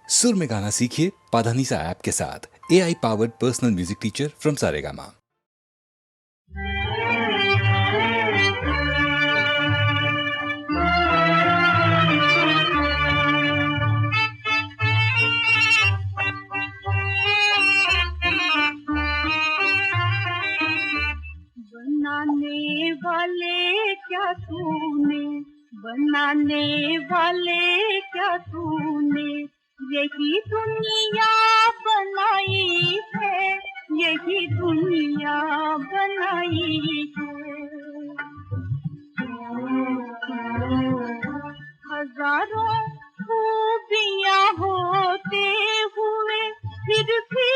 सुर में गाना सीखिए पाधानीसा ऐप के साथ। AI powered personal music teacher from Saregama. बनाने वाले क्या तूने, बनाने वाले क्या तूने, यही दुनिया बनाई है, यही दुनिया बनाई है। हजारों खूबियाँ होते हुए फिर भी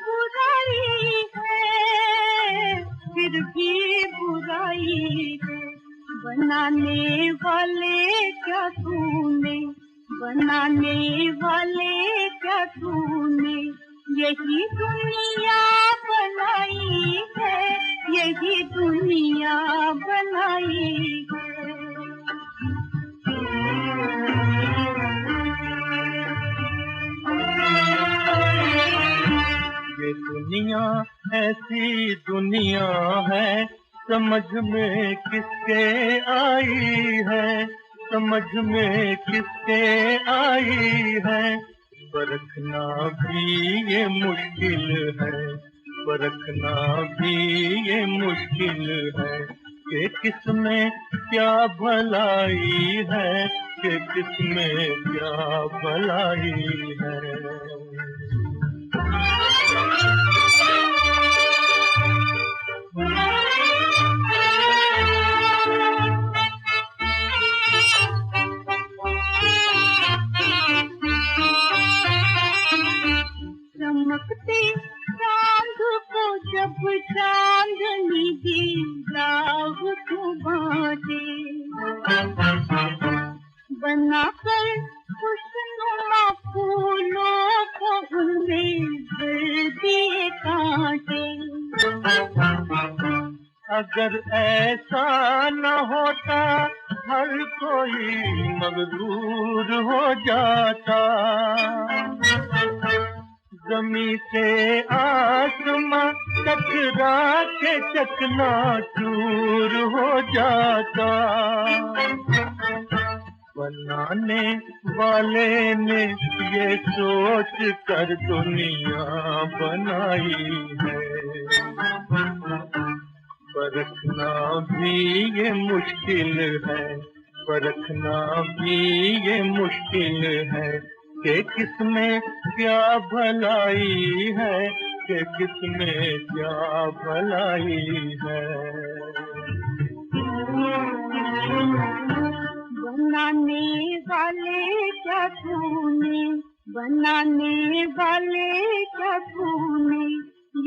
बुराई है, फिर भी बुराई है। बनाने वाले क्या तूने, बनाने वाले क्या तूने, यही दुनिया बनाई है, यही दुनिया बनाई है। ये दुनिया ऐसी दुनिया है, समझ में किसके आई है, समझ में किसके आई है। परखना भी ये मुश्किल है, परखना भी ये मुश्किल है कि किसमें क्या भलाई है, कि किसमें क्या भलाई है। चमकते चांद को जब चांदनी दी, राह को बांटे बनाकर खुशनुमा फूलों को उनमें भर दिए कांटे। अगर ऐसा न होता हर कोई मगरूर हो जाता, ज़मीं से आसमां टकरा के चकनाचूर हो जाता। बनाने वाले ने ये सोच कर दुनिया बनाई है, परखना भी ये मुश्किल है, परखना भी ये मुश्किल है कि किसमें क्या भलाई है, कि किसमें क्या भलाई है। बनाने वाले क्या तूने, बनाने वाले क्या तूने,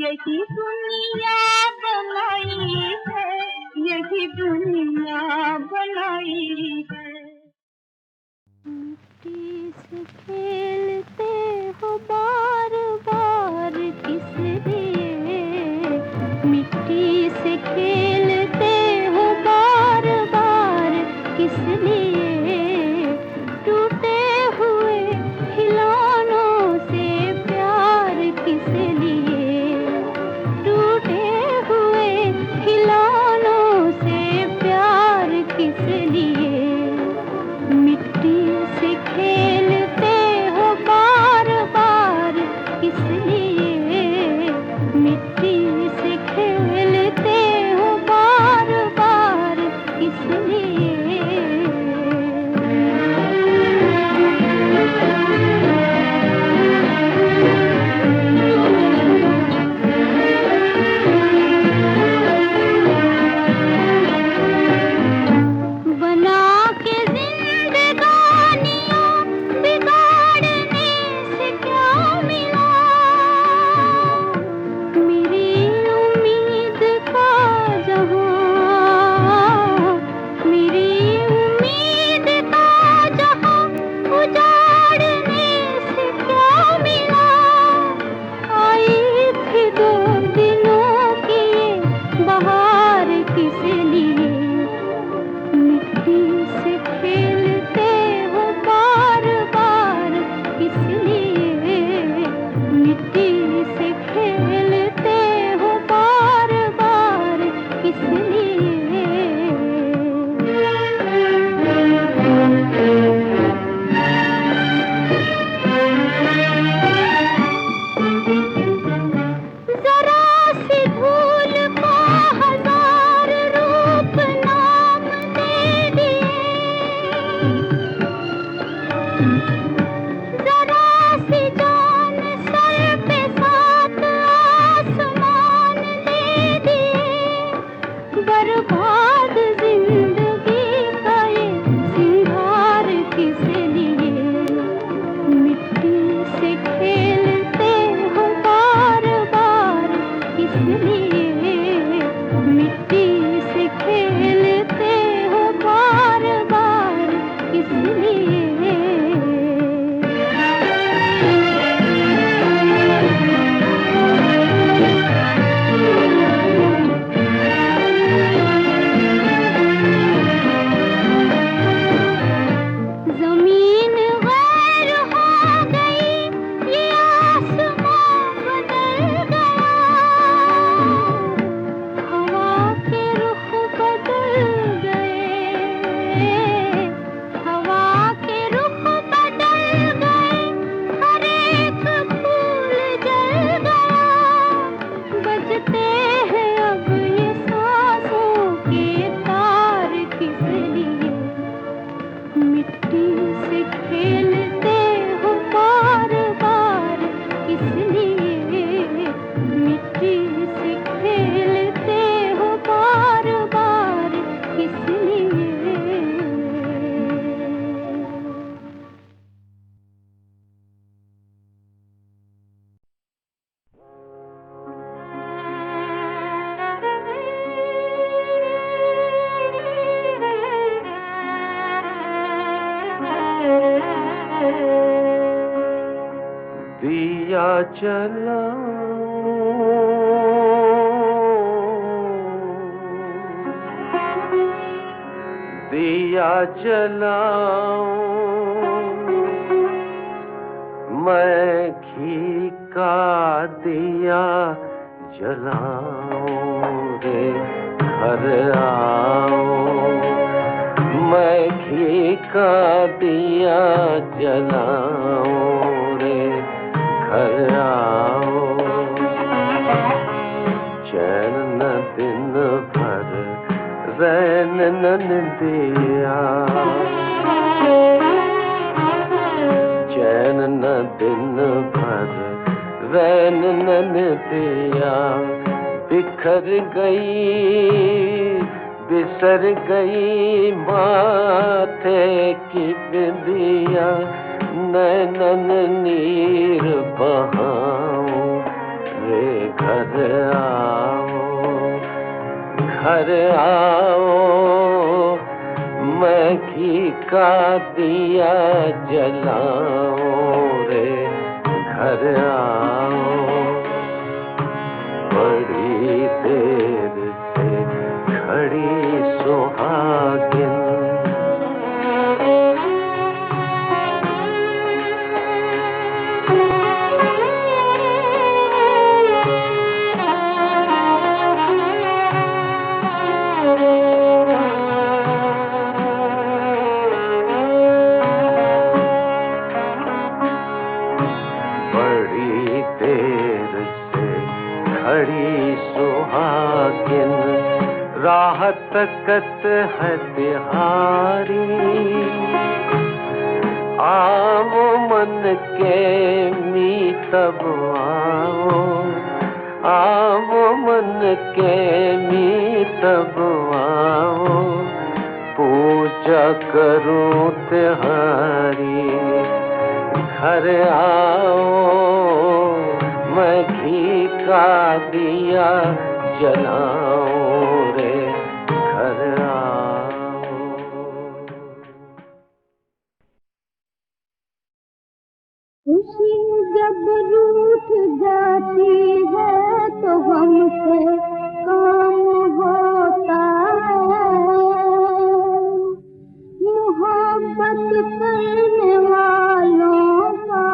यही दुनिया बनाई है, यही दुनिया बनाई है। मिट्टी से खेलते हो बार बार किस लिए, मिट्टी से खेलते हो बार बार किस लिए, टूटे हुए खिलौनों से प्यार किस लिए, टूटे हुए खिलौनों से प्यार किस लिए, मिट्टी से खेलते हो दिया जलाऊं, दिया जलाऊं, मैं घी का दिया जलाऊं रे घर आओ, मैं घी का दिया जलाऊं रे घर आओ, चैन न दिन भर रैन न दिया, चैन न दिन भर रैन न दिया, बिखर गई बिसर गई माथे की बिंदिया, नैनन नीर बहाऊं रे घर आओ, घर आओ, मैं घी का दिया जलाऊं रे घर आओ, बड़ी देर से खड़ी सुहागिन, बड़ी देर से खड़ी सुहागिन, राह तकत है तिहारी, आओ मन के मीतब आओ, आओ मन के मीतब आओ, पूजा करूं तिहारी, घर आओ, मैं घी का दिया जलाऊं रे घर आओ। खुशी जब रूठ जाती है तो हमसे काम होता है, मोहब्बत करने वालों का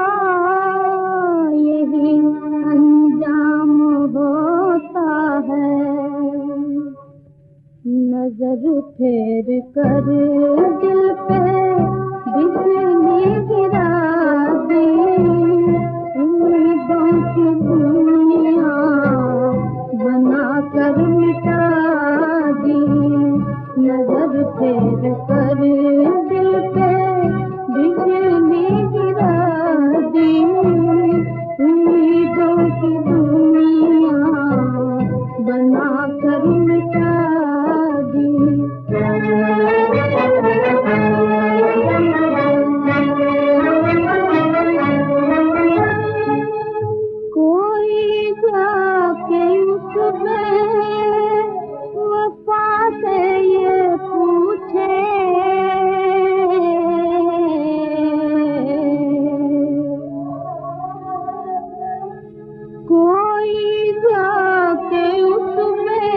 यही अंजाम होता है। नजर फेर कर दिल पे बिजली गिरा दी, उम्मीदों की दुनिया बना कर मिटा दी। नजर फेर कर दिल पे बिजली गिरा दी, उम्मीदों की दुनिया बना कर मिटा दी। कोई जाके उसमें वफा से ये पूछे, कोई जाके उसमें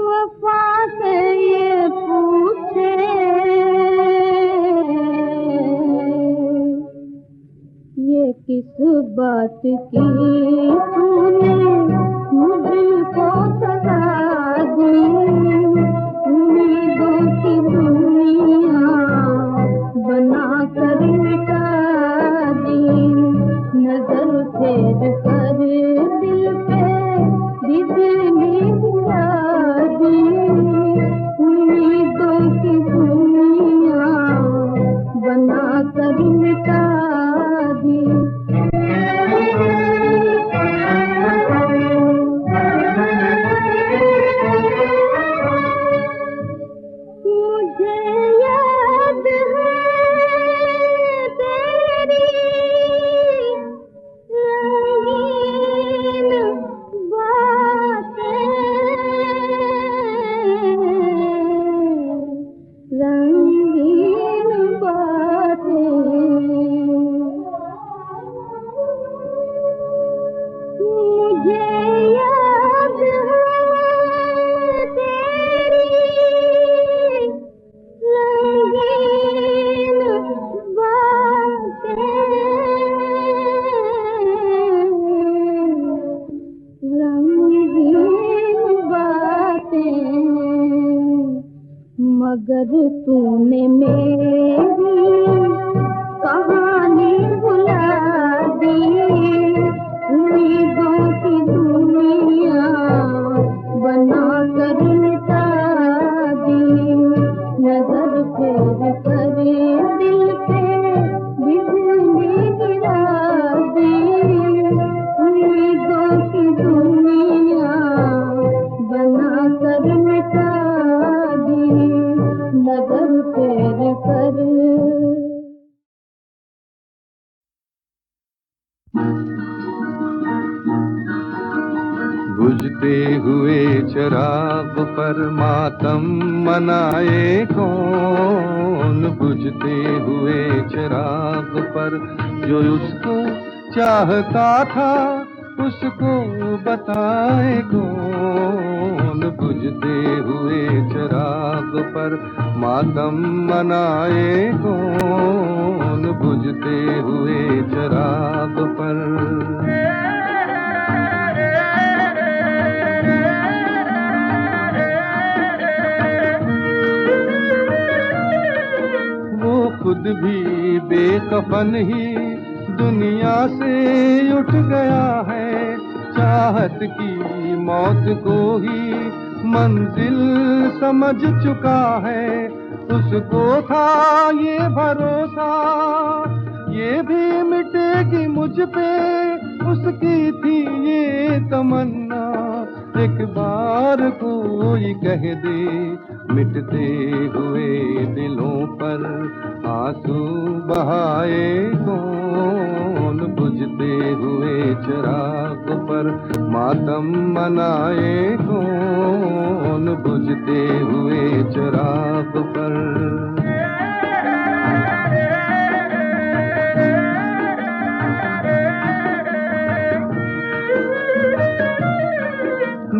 वफा से ये पूछे, ये किस बात की तूने मुझको सजा दी, उम्मीदों की दुनिया बना कर मिटा दी। नजर फेर कर दिल पे बिजली गिरा दी, उम्मीदों की दुनिया बना कर मिटा दी। बुझते हुए चिराग पर मातम मनाए कौन, बुझते हुए चिराग पर जो उसको चाहता था उसको बताए कौन, बुझते हुए चिराग पर मातम मनाए कौन, बुझते हुए चिराग पर। खुद भी बेकफन ही दुनिया से उठ गया है, चाहत की मौत को ही मंजिल समझ चुका है। उसको था ये भरोसा ये भी मिटेगी मुझ पे, उसकी थी ये तमन्ना एक बार कोई कह दे, मिटते हुए दिलों पर आंसू बहाए कौन, बुझते हुए चिराग पर मातम मनाए कौन, बुझते हुए चिराग पर।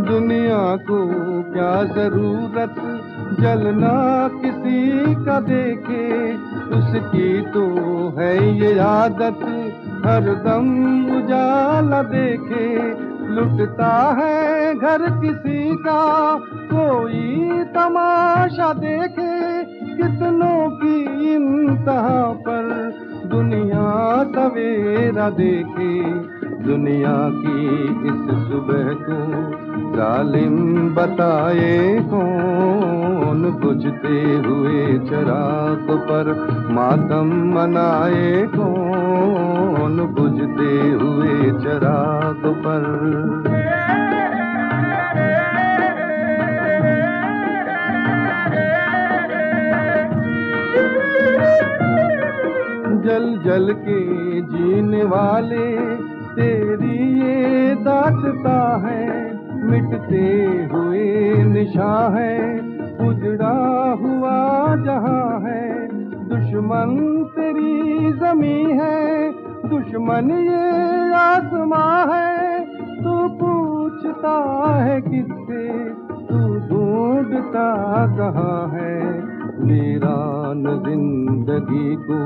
दुनिया को क्या जरूरत जलना किसी का देखे, उसकी तो है ये आदत हरदम उजाला देखे। लुटता है घर किसी का कोई तमाशा देखे, कितनों की इंतहा पर दुनिया सवेरा देखे। दुनिया की इस सुबह को जालिम बताए कौन, बुझते हुए चिराग पर मातम मनाए कौन, बुझते हुए चिराग पर। जल जल के जीने वाले तेरी ये दास्तां है, मिटते हुए निशान है, उजड़ा हुआ जहां है। दुश्मन तेरी जमीन है, दुश्मन ये आसमां है। तू पूछता है किससे, तू ढूंढता कहाँ है। वीरान जिंदगी को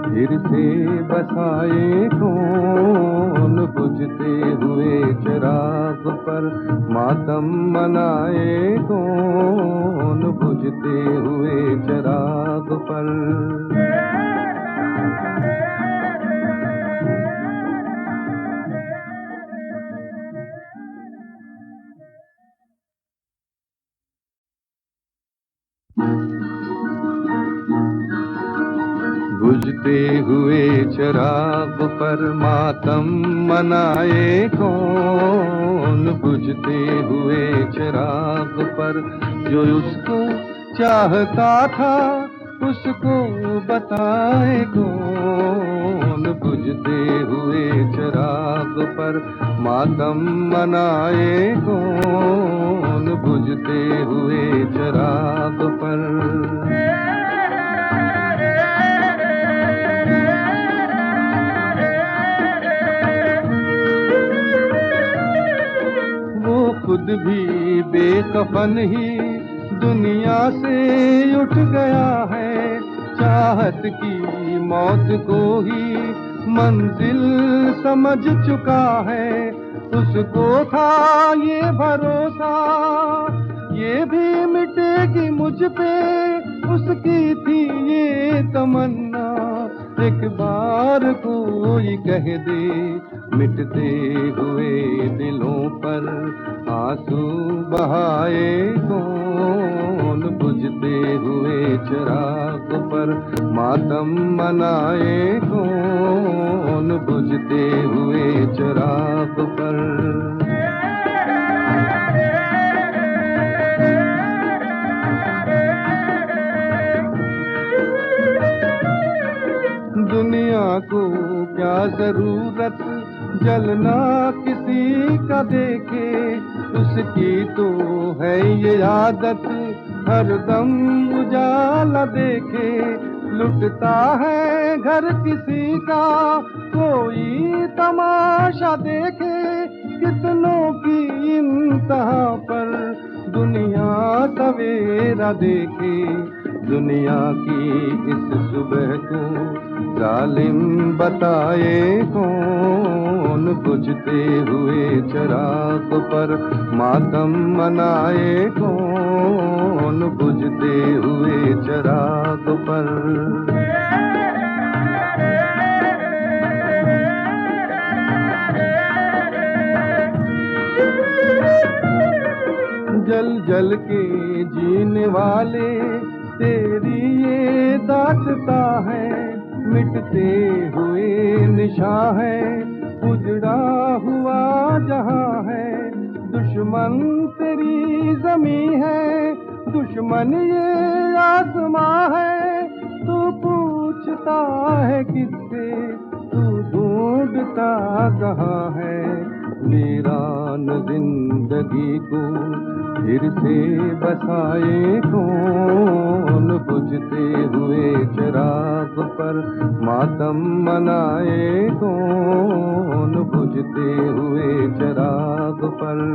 फिर से बसाए कौन, बुझते हुए चिराग पर मातम मनाए कौन, बुझते हुए चिराग पर। बुझते हुए चिराग पर मातम मनाए कौन, बुझते हुए चिराग पर जो उसको चाहता था उसको बताए कौन, बुझते हुए चिराग पर मातम मनाए कौन, बुझते हुए चिराग पर। खुद भी बेकफन ही दुनिया से उठ गया है, चाहत की मौत को ही मंजिल समझ चुका है। उसको था ये भरोसा ये भी मिटेगी मुझ पे, उसकी थी ये तमन्ना एक बार कोई कह दे, मिटते हुए दिलों पर आंसू बहाए कौन, बुझते हुए चिराग पर मातम मनाए कौन, बुझते हुए चिराग पर। दुनिया को क्या जरूरत जलना किसी का देखे, उसकी तो है ये आदत हरदम उजाला देखे। लुटता है घर किसी का कोई तमाशा देखे, कितनों की इंतहा पर दुनिया सवेरा देखे। दुनिया की इस सुबह को जालिम बताए कौन, बुझते हुए चिराग पर मातम मनाए कौन, बुझते हुए चिराग पर। जल जल के जीने वाले तेरी ये दास्ता है, मिटते हुए निशान है, उजड़ा हुआ जहां है। दुश्मन तेरी जमीन है, दुश्मन ये आसमां है। तू पूछता है किससे, तू ढूंढता कहाँ है। वीरान जिंदगी को फिर से बसाए कौन, बुझते हुए चिराग पर मातम मनाए कौन, बुझते हुए चिराग पर।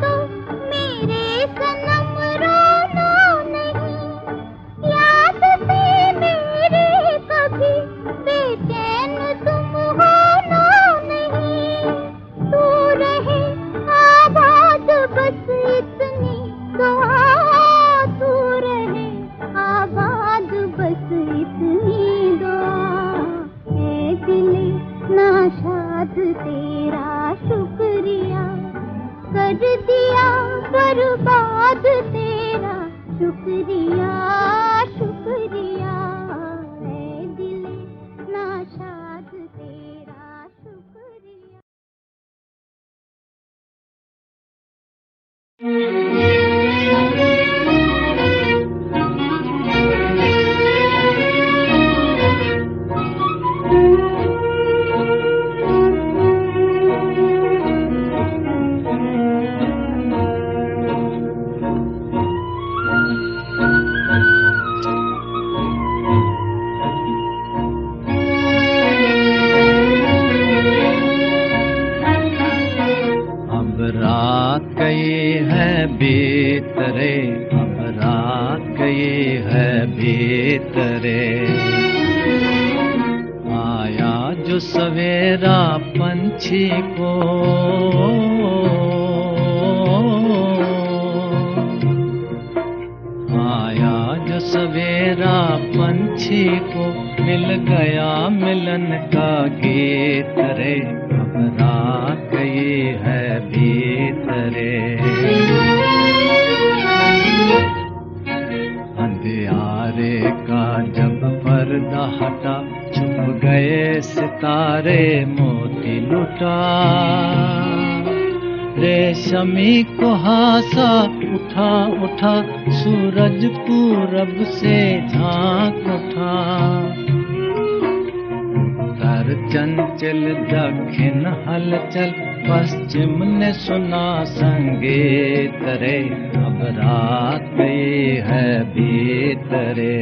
तो बर्बाद तेरा शुक्रिया शुक्रिया है दिल नाशाद तेरा शुक्रिया। भीतरे अब रात गई है भीतरे, आया जो सवेरा पंछी को, आया जो सवेरा पंछी को, मिल गया मिलन का गीत रे, अब रात गई है भीतरे। अंधियारे का जब पर्दा हटा, छुप गए सितारे मोती लुटा, रेशमी कुहासा उठा उठा, सूरज पूरब से झांक उठा, उत्तर चंचल दक्षिण हलचल, पश्चिम ने सुना संगीत रे, अब रात गई है भीतरे।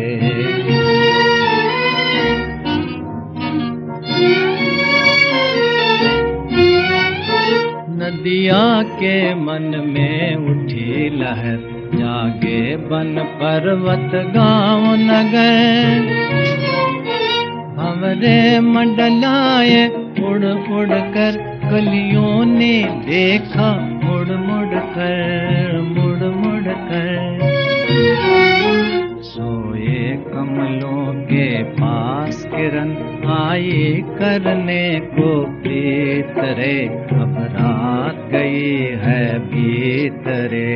नदिया के मन में उठी लहर, जागे बन पर्वत गांव नगर, हमरे मंडलाए उड़ उड़ कर, कलियों ने देखा मुड़ मुड़ कर, मुड़ मुड़ कर, सोए कमलों के पास किरण आई करने को प्रीत रे, अब रात गई है भीतरे।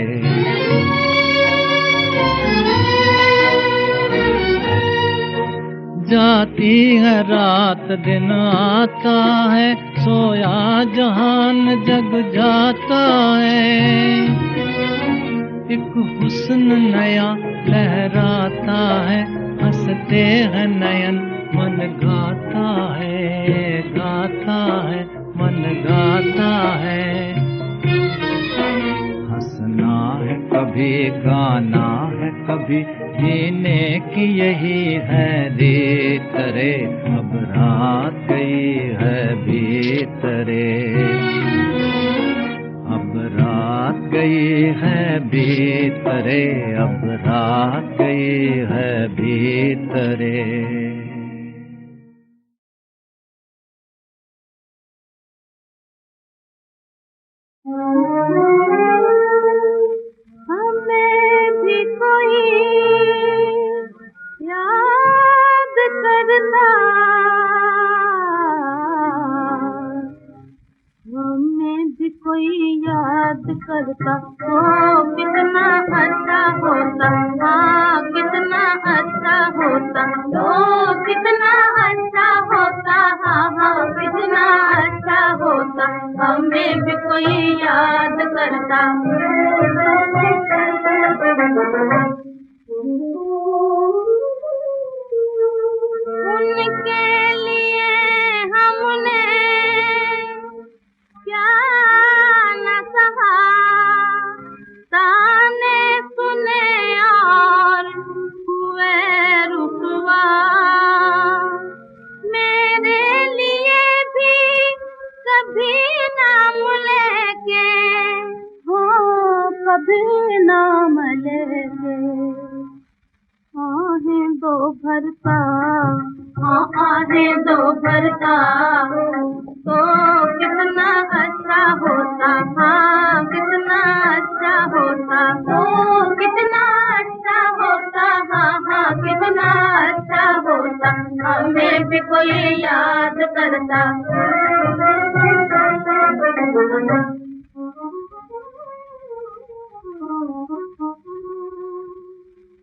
जाती है रात दिन आता है, सोया जहान जग जाता है, एक हुस्न नया लहराता है, हंसते हैं नयन मन गाता है, गाता है मन गाता है, हंसना है कभी गाना है कभी, जीने की यही है रीत रे, अब रात गई है भीतरे, अब रात गई है भीतरे, अब रात गई है भीतरे। हमें भी कोई याद करता, हमें भी कोई याद करता, ओ कितना अच्छा होता, हाँ कितना अच्छा होता, ओ कितना अच्छा होता, हाँ हाँ कितना अच्छा होता, हमें भी कोई याद करता। उनके लिए हमने क्या न सहा, ताने सुने और हुए रुसवा, मेरे लिए भी कभी नाम लेके, हो कभी नाम लेके, आहें दो भरता, हाँ आहें दो भरता, तो कितना अच्छा होता, हाँ कितना अच्छा होता, तो कितना अच्छा होता, हाँ हाँ कितना अच्छा होता, हमें भी कोई याद करता।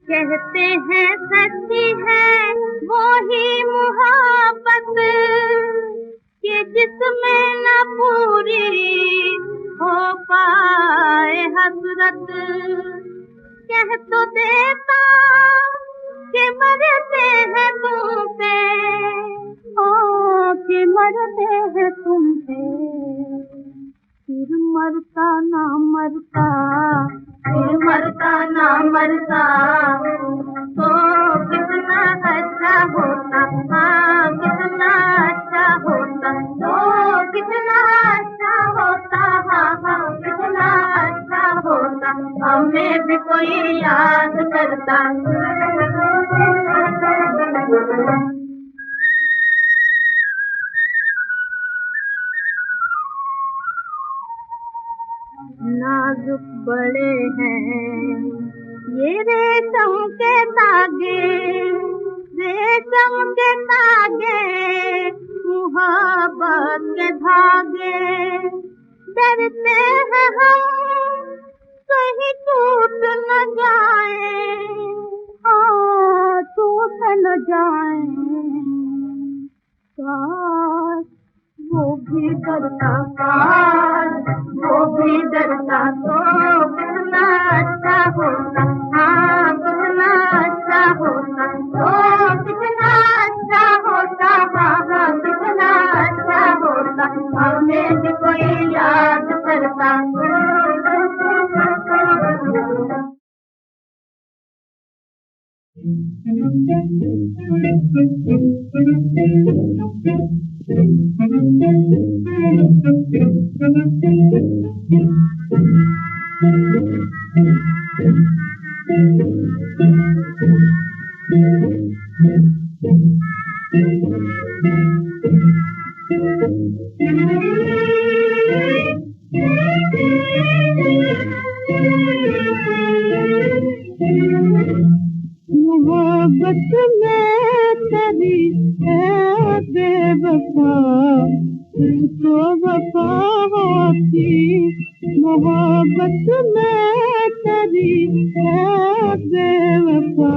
कहते हैं सच्ची है वो ही मोहब्बत कि जिसमें न पूरी हो पाए हसरत। कह तो देता कि मरते हैं तुम पे, ओ कि मरते हैं तुम पे, फिर मरता ना मरता, फिर मरता ना मरता तो कितना अच्छा होता, हाँ कितना अच्छा होता, तो कितना अच्छा होता, हाँ हाँ कितना अच्छा होता, हमें भी कोई याद करता। नाजुक बड़े हैं ये रेशम के धागे, रेशम के धागे, मोहब्बत के धागे। डरते हैं हम कहीं टूट न जाए, हाँ टूट न जाए। काश वो भी डरता, काश वो भी डरता तो कितना अच्छा होता, हाँ कितना अच्छा होता, तो कितना अच्छा होता, हाँ हाँ कितना अच्छा होता, हमें भी कोई याद करता। मोहब्बत में तेरी है बेवफा, तो वफा होती। मोहब्बत में तेरी है बेवफा,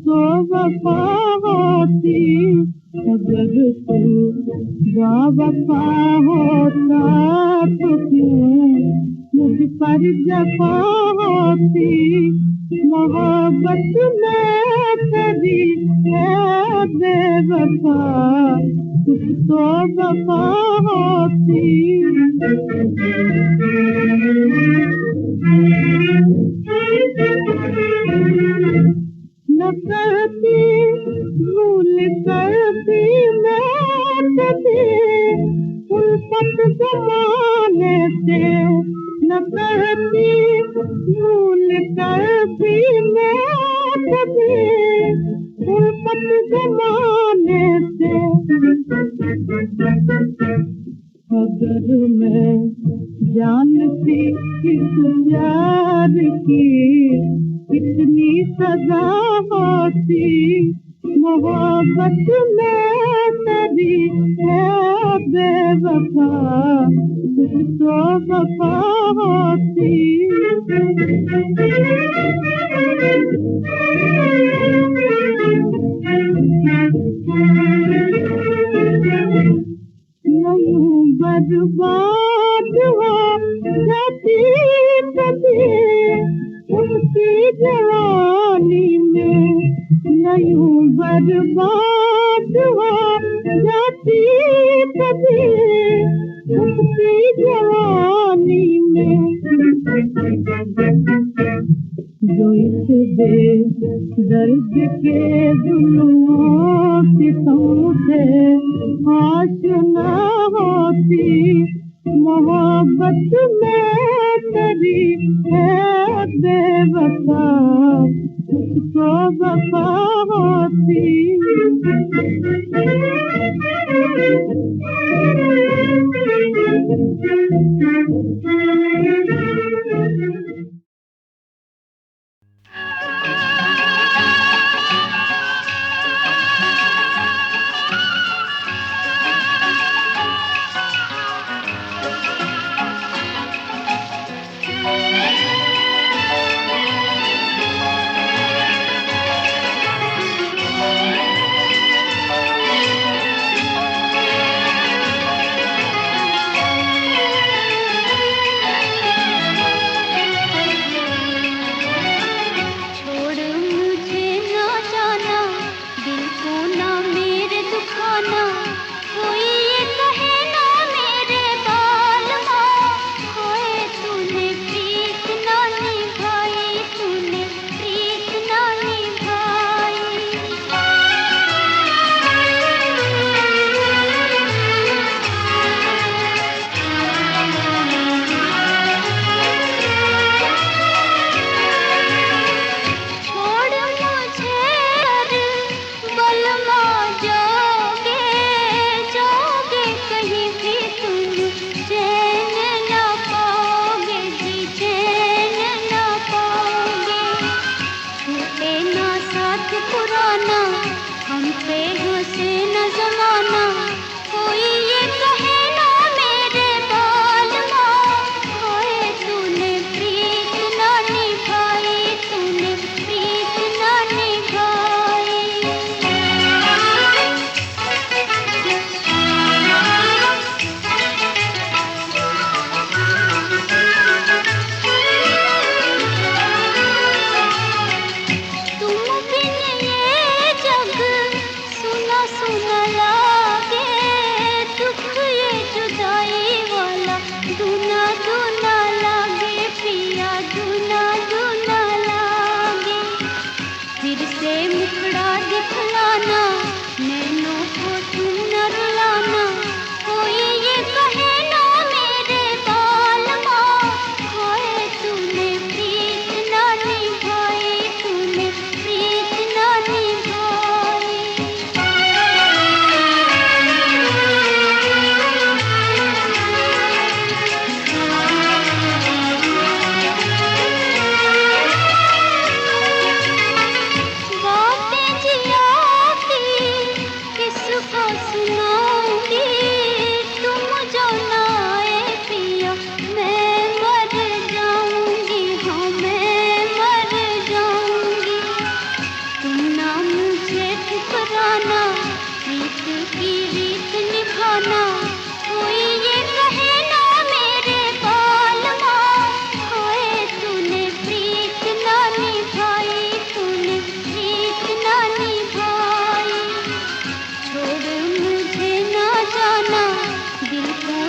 तो वफा होती। अगर तू बेवफा होता तो क्यों मुझ पर जफा होती। मोहब्बत में तेरी है बेवफा, कुछ तो वफा होती। न करती भूल करती मैं तुझे उल्फत जमाने से, न करती भूल करती मैं तुझे उल्फत जमाने से। अगर मैं जानती इस प्यार की कितनी सजा होती। मोहब्बत में तेरी है बेवफा, कुछ तो वफा होती। यूं बर्बाद हो जाती कभी उनकी जवानी में, यूं बर्बाद हो जाती कभी उनकी जवानी में। जो इस बेदर्द के जुल्मों की समझे आशना होती। मोहब्बत में तेरी है बेवफा, उसको वफा होती। पुराना, हम पे हंसे न जमाना, कोई ये कहे ना मेरे बालमा, हाय तूने प्रीत ना निभाई, तूने प्रीत ना निभाई। तुम बिन ये जग सुना सुना लागे, दुख ये जुदाई वाला दूना दूना लागे, पिया दूना दूना लागे। फिर से मुखड़ा दिखलाना, नैनों को तुम न रुलाना, कोई ये कहे ना मेरे बालमा, हाय तूने प्रीत ना निभाई, तूने प्रीत ना निभाई। बातें जिया की किसको सुनाऊंगी, तुम जो ना आए पिया मैं मर जाऊंगी, हाँ मैं मर जाऊंगी। तुम ना मुझे ठुकराना, प्रीत की रीत निभाना, कोई ये कहे ना मेरे बालमा, हाय तूने प्रीत ना निभाई, तूने प्रीत ना निभाई। छोड़ मुझे ना जाना, दिल को